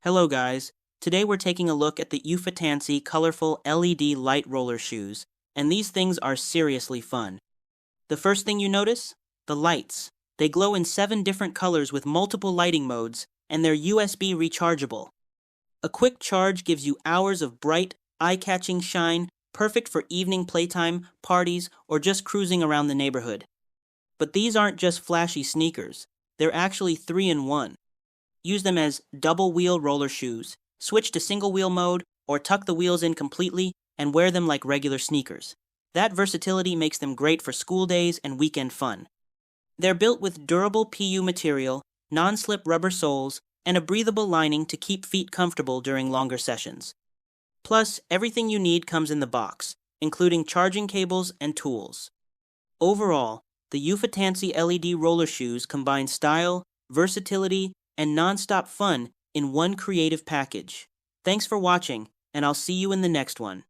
Hello guys, today we're taking a look at the Ufatansy colorful LED light roller shoes, and these things are seriously fun. The first thing you notice? The lights. They glow in 7 different colors with multiple lighting modes, and they're USB rechargeable. A quick charge gives you hours of bright, eye-catching shine, perfect for evening playtime, parties, or just cruising around the neighborhood. But these aren't just flashy sneakers, they're actually 3-in-1. Use them as double-wheel roller shoes, switch to single-wheel mode, or tuck the wheels in completely and wear them like regular sneakers. That versatility makes them great for school days and weekend fun. They're built with durable PU material, non-slip rubber soles, and a breathable lining to keep feet comfortable during longer sessions. Plus, everything you need comes in the box, including charging cables and tools. Overall, the Ufatansy LED roller shoes combine style, versatility, and non-stop fun in one creative package. Thanks for watching, and I'll see you in the next one.